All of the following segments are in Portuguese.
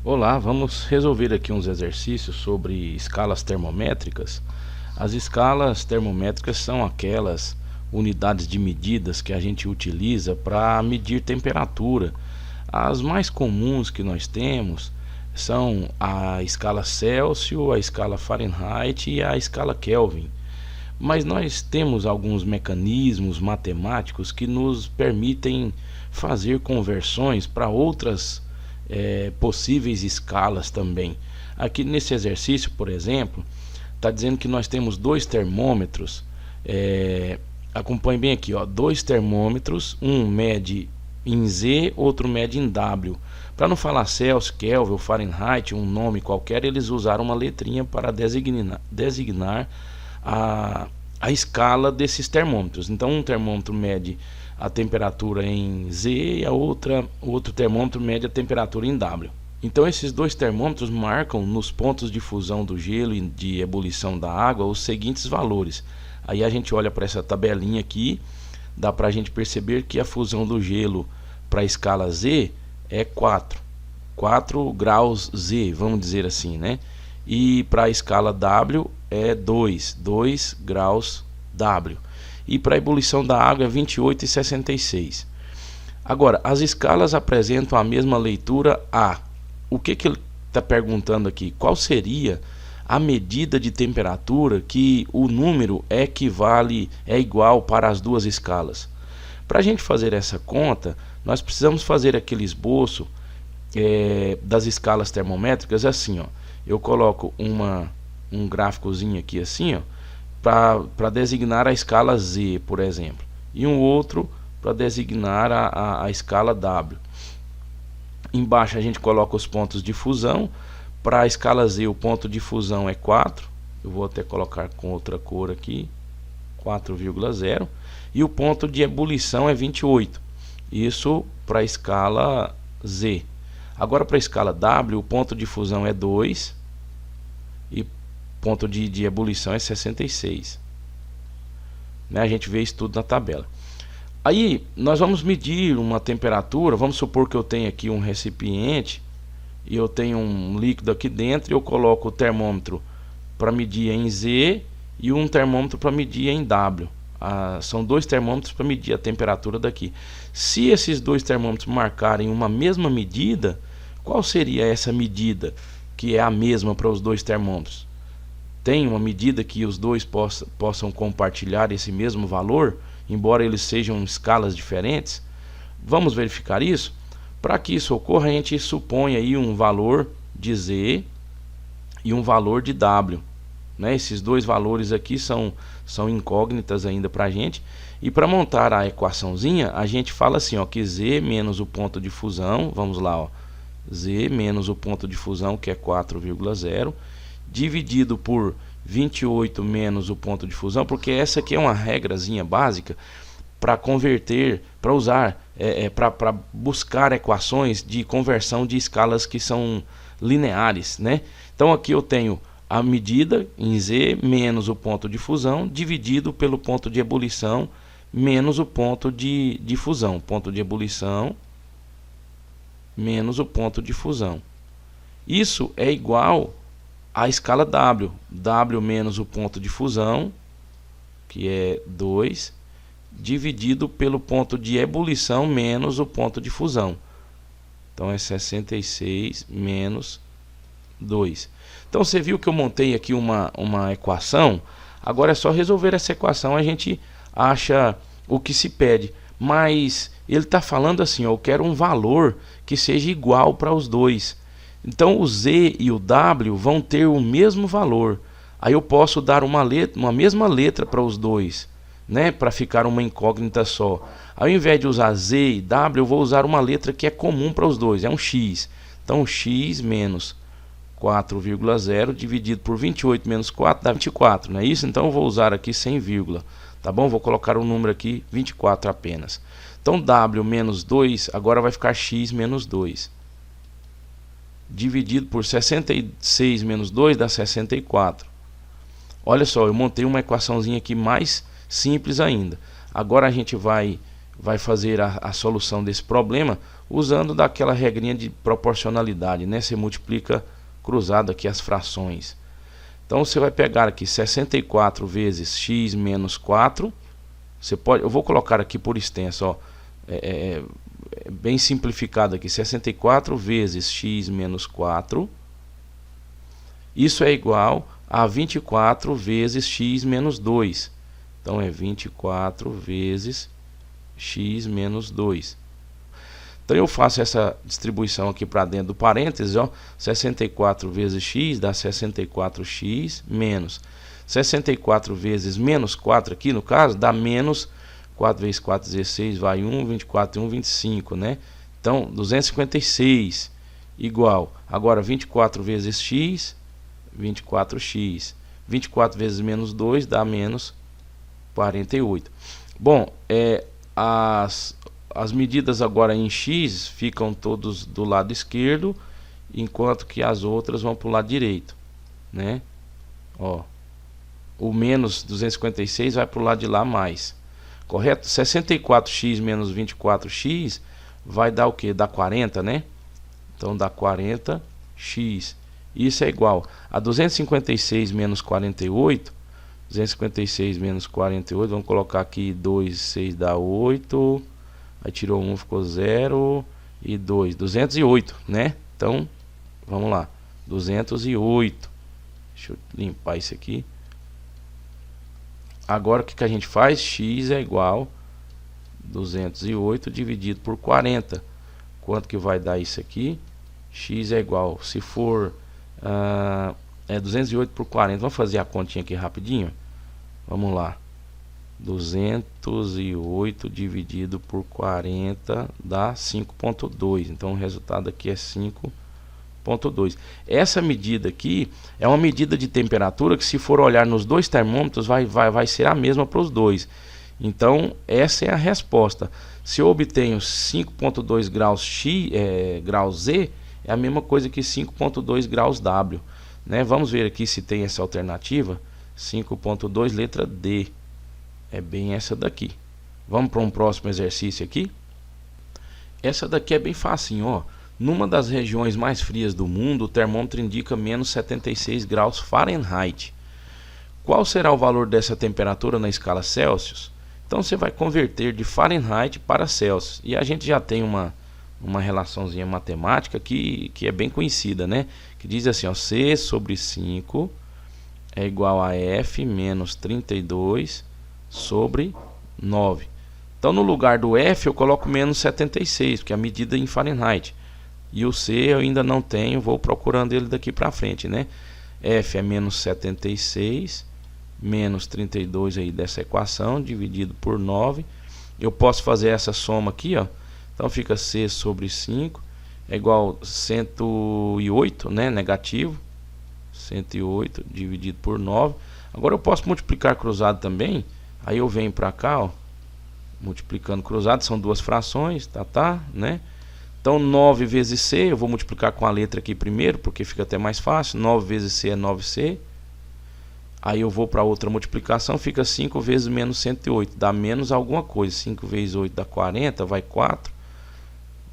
Olá, vamos resolver aqui uns exercícios sobre escalas termométricas. As escalas termométricas são aquelas unidades de medidas que a gente utiliza para medir temperatura. As mais comuns que nós temos são a escala Celsius, a escala Fahrenheit e a escala Kelvin. Mas nós temos alguns mecanismos matemáticos que nos permitem fazer conversões para outras possíveis escalas também. Aqui nesse exercício, por exemplo, está dizendo que nós temos dois termômetros. Acompanhe bem aqui, ó, dois termômetros, um mede em Z, outro mede em W. Para não falar Celsius, Kelvin ou Fahrenheit, um nome qualquer, eles usaram uma letrinha para designar a escala desses termômetros. Então um termômetro mede a temperatura em Z e o outro termômetro mede a temperatura em W. Então esses dois termômetros marcam nos pontos de fusão do gelo e de ebulição da água os seguintes valores. Aí a gente olha para essa tabelinha aqui, dá para a gente perceber que a fusão do gelo para a escala Z é 4 graus Z, vamos dizer assim, né? E para a escala W é 2 graus W. E para a ebulição da água é 28 e 66. Agora, as escalas apresentam a mesma leitura A. O que ele está perguntando aqui? Qual seria a medida de temperatura que o número é igual para as duas escalas? Para a gente fazer essa conta, nós precisamos fazer aquele esboço das escalas termométricas assim, ó. Eu coloco um gráficozinho aqui assim, ó, para designar a escala Z, por exemplo, e um outro para designar a escala W. Embaixo a gente coloca os pontos de fusão. Para a escala Z o ponto de fusão é 4, eu vou até colocar com outra cor aqui, 4,0, e o ponto de ebulição é 28, isso para a escala Z. Agora para a escala W o ponto de fusão é 2 e ponto de ebulição é 66, né? A gente vê isso tudo na tabela. Aí nós vamos medir uma temperatura. Vamos supor que eu tenho aqui um recipiente e eu tenho um líquido aqui dentro, e eu coloco o termômetro para medir em Z e um termômetro para medir em W. São dois termômetros para medir a temperatura daqui. Se esses dois termômetros marcarem uma mesma medida, qual seria essa medida que é a mesma para os dois termômetros? Tem uma medida que os dois possam compartilhar esse mesmo valor, embora eles sejam escalas diferentes? Vamos verificar isso? Para que isso ocorra, a gente supõe aí um valor de Z e um valor de W, né? Esses dois valores aqui são incógnitas ainda para a gente. E para montar a equaçãozinha, a gente fala assim, ó, que Z menos o ponto de fusão, vamos lá, ó, Z menos o ponto de fusão, que é 4,0, dividido por 28 menos o ponto de fusão, porque essa aqui é uma regrazinha básica para converter, para usar, para buscar equações de conversão de escalas que são lineares, né? Então aqui eu tenho a medida em Z menos o ponto de fusão dividido pelo ponto de ebulição menos o ponto de fusão, ponto de ebulição menos o ponto de fusão. Isso é igual à escala W, W menos o ponto de fusão, que é 2, dividido pelo ponto de ebulição menos o ponto de fusão. Então é 66 menos 2. Então você viu que eu montei aqui uma equação. Agora é só resolver essa equação, a gente acha o que se pede. Mas ele está falando assim, ó, eu quero um valor que seja igual para os dois. Então o Z e o W vão ter o mesmo valor. Aí eu posso dar uma mesma letra para os dois, né, para ficar uma incógnita só. Ao invés de usar Z e W, eu vou usar uma letra que é comum para os dois, é um X. Então X menos 4,0 dividido por 28 menos 4 dá 24, não é isso? Então eu vou usar aqui sem vírgula, tá bom? Vou colocar o número aqui 24 apenas. Então W menos 2 agora vai ficar X menos 2. Dividido por 66 menos 2 dá 64. Olha só, eu montei uma equaçãozinha aqui mais simples ainda. Agora a gente vai fazer a solução desse problema usando daquela regrinha de proporcionalidade, né? Você multiplica cruzado aqui as frações. Então você vai pegar aqui 64 vezes x menos 4. Você pode, eu vou colocar aqui por extenso, ó, bem simplificado aqui, 64 vezes x menos 4. Isso é igual a 24 vezes x menos 2. Então é 24 vezes x menos 2. Então eu faço essa distribuição aqui para dentro do parênteses, ó, 64 vezes x dá 64x menos 64 vezes menos 4 aqui no caso dá menos 4 vezes 4, 16, vai 1, 24 e 1, 25, né? Então 256 igual, agora 24 vezes x, 24x, 24 vezes menos 2 dá menos 48. Bom, as medidas agora em x ficam todos do lado esquerdo, enquanto que as outras vão para o lado direito, né? Ó, o menos 256 vai para o lado de lá mais, correto? 64x menos 24x vai dar o que? Dá 40, né? Então dá 40x. Isso é igual a 256 menos 48. 256 menos 48, vamos colocar aqui 2, 6 dá 8. Aí tirou 1, ficou 0 e 2, 208, né? Então, vamos lá, 208. Deixa eu limpar isso aqui. Agora o que a gente faz? X é igual a 208 dividido por 40. Quanto que vai dar isso aqui? X é igual, se for 208 por 40. Vamos fazer a continha aqui rapidinho. Vamos lá. 208 dividido por 40 dá 5,2. Então o resultado aqui é 5,2. Essa medida aqui é uma medida de temperatura que, se for olhar nos dois termômetros, vai ser a mesma para os dois. Então essa é a resposta. Se eu obtenho 5,2 graus graus Z, é a mesma coisa que 5,2 graus W, né? Vamos ver aqui se tem essa alternativa. 5,2, letra D. É bem essa daqui. Vamos para um próximo exercício aqui. Essa daqui é bem facinho, ó. Numa das regiões mais frias do mundo, o termômetro indica menos 76 graus Fahrenheit. Qual será o valor dessa temperatura na escala Celsius? Então você vai converter de Fahrenheit para Celsius. E a gente já tem uma relaçãozinha matemática que é bem conhecida, né? Que diz assim, ó, C sobre 5 é igual a F menos 32 sobre 9. Então no lugar do F eu coloco menos 76, porque é a medida em Fahrenheit. E o C eu ainda não tenho, vou procurando ele daqui para frente, né? F é menos 76, menos 32 aí dessa equação, dividido por 9. Eu posso fazer essa soma aqui, ó. Então fica C sobre 5 é igual a 108, né? Negativo. 108 dividido por 9. Agora eu posso multiplicar cruzado também. Aí eu venho para cá, ó, multiplicando cruzado, são duas frações, né? Então 9 vezes C, eu vou multiplicar com a letra aqui primeiro, porque fica até mais fácil. 9 vezes C é 9C. Aí eu vou para outra multiplicação, fica 5 vezes menos 108, dá menos alguma coisa. 5 vezes 8 dá 40, vai 4.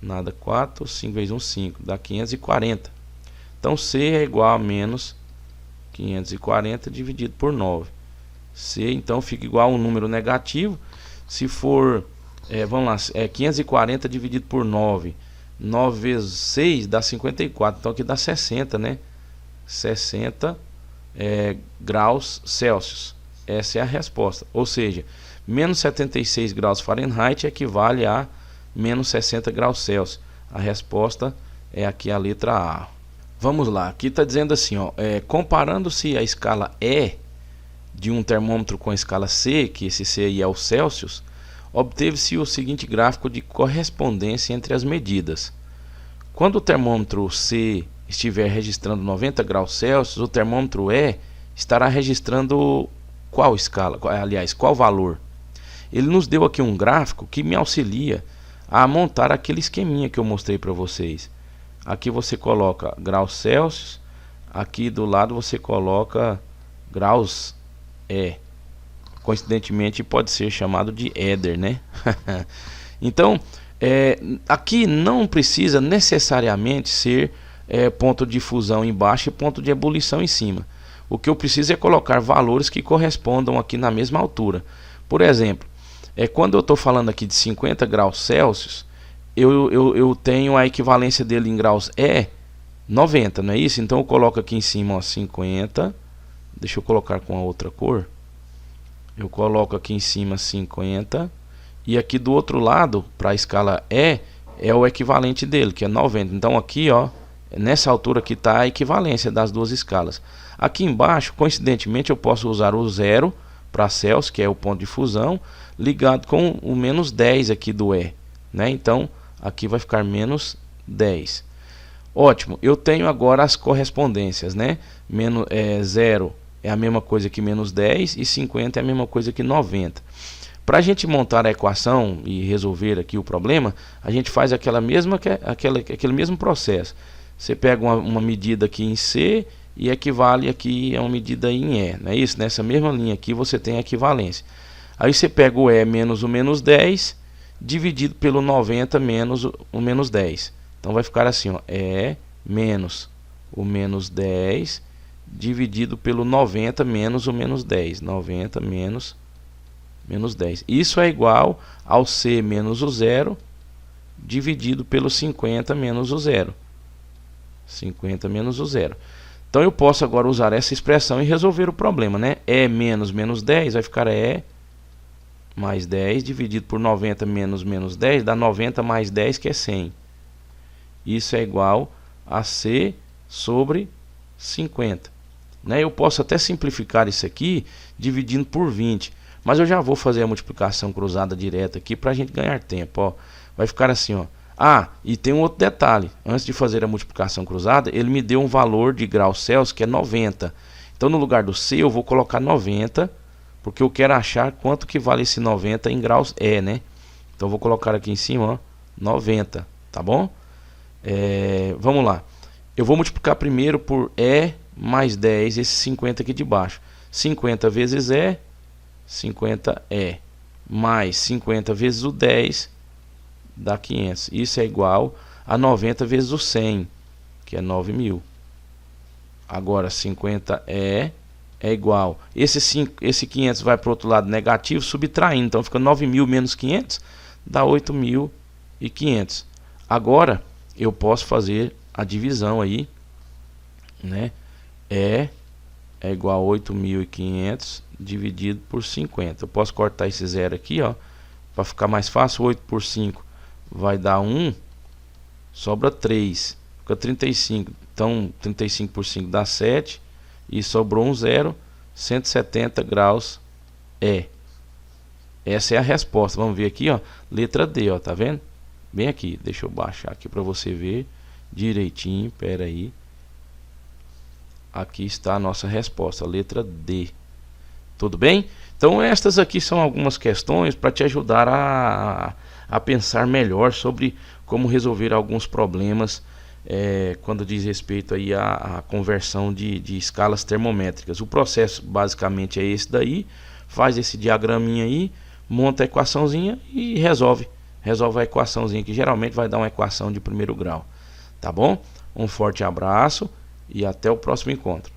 Nada, 4, 5 vezes 1, 5, dá 540. Então C é igual a menos 540 dividido por 9. C então fica igual a um número negativo. Se for, vamos lá, 540 dividido por 9. 9 vezes 6 dá 54. Então aqui dá 60, né? 60 graus Celsius. Essa é a resposta. Ou seja, menos 76 graus Fahrenheit equivale a menos 60 graus Celsius. A resposta é aqui a letra A. Vamos lá, aqui está dizendo assim, ó, comparando-se a escala E de um termômetro com a escala C, que esse C aí é o Celsius, obteve-se o seguinte gráfico de correspondência entre as medidas. Quando o termômetro C estiver registrando 90 graus Celsius, o termômetro E estará registrando qual escala, aliás, qual valor? Ele nos deu aqui um gráfico que me auxilia a montar aquele esqueminha que eu mostrei para vocês. Aqui você coloca graus Celsius, aqui do lado você coloca graus E. Coincidentemente pode ser chamado de éder, né? Então, Aqui não precisa necessariamente ser ponto de fusão embaixo e ponto de ebulição em cima. O que eu preciso é colocar valores que correspondam aqui na mesma altura. Por exemplo, quando eu estou falando aqui de 50 graus Celsius, eu tenho a equivalência dele em graus 90, não é isso? Então eu coloco aqui em cima, ó, 50. Deixa eu colocar com a outra cor. Eu coloco aqui em cima 50. E aqui do outro lado, para a escala é o equivalente dele, que é 90. Então aqui, ó, nessa altura aqui está a equivalência das duas escalas. Aqui embaixo, coincidentemente, eu posso usar o 0 para Celsius, que é o ponto de fusão, ligado com o menos 10 aqui do né? Então aqui vai ficar menos 10. Ótimo, eu tenho agora as correspondências, né? 0 é a mesma coisa que menos 10 e 50 é a mesma coisa que 90. Para a gente montar a equação e resolver aqui o problema, a gente faz aquele mesmo processo. Você pega uma medida aqui em C e equivale aqui a uma medida em E, não é isso? Nessa mesma linha aqui você tem a equivalência. Aí você pega o E menos o menos 10 dividido pelo 90 menos o menos 10. Então vai ficar assim, ó, E menos o menos 10 dividido pelo 90 menos o menos 10. 90 menos 10. Isso é igual ao C menos o 0 dividido pelo 50 menos o 0. 50 menos o 0. Então eu posso agora usar essa expressão e resolver o problema, né? E menos menos 10 vai ficar E mais 10 dividido por 90 menos menos 10 dá 90 mais 10, que é 100. Isso é igual a C sobre 50. Né? Eu posso até simplificar isso aqui dividindo por 20. Mas eu já vou fazer a multiplicação cruzada direta aqui para a gente ganhar tempo. Ó. Vai ficar assim, ó. E tem um outro detalhe. Antes de fazer a multiplicação cruzada, ele me deu um valor de graus Celsius que é 90. Então no lugar do C eu vou colocar 90, porque eu quero achar quanto que vale esse 90 em graus né? Então eu vou colocar aqui em cima, ó, 90, tá bom? Vamos lá. Eu vou multiplicar primeiro por E mais 10, esse 50 aqui de baixo. 50 vezes 50 mais 50 vezes o 10 dá 500. Isso é igual a 90 vezes o 100, que é 9.000. Agora 50 é igual. Esse 500 vai para o outro lado negativo, subtraindo. Então fica 9.000 menos 500, dá 8.500. Agora eu posso fazer a divisão aí, né? É igual a 8.500 dividido por 50. Eu posso cortar esse zero aqui, ó, para ficar mais fácil. 8 por 5 vai dar 1, sobra 3, fica 35. Então 35 por 5 dá 7 e sobrou um zero, 170 graus Essa é a resposta. Vamos ver aqui, ó, letra D, ó, tá vendo? Bem aqui, deixa eu baixar aqui para você ver direitinho. Pera aí. Aqui está a nossa resposta, letra D. Tudo bem? Então estas aqui são algumas questões para te ajudar a pensar melhor sobre como resolver alguns problemas quando diz respeito aí à conversão de escalas termométricas. O processo basicamente é esse daí. Faz esse diagraminha aí, monta a equaçãozinha e resolve a equaçãozinha, que geralmente vai dar uma equação de primeiro grau. Tá bom? Um forte abraço e até o próximo encontro.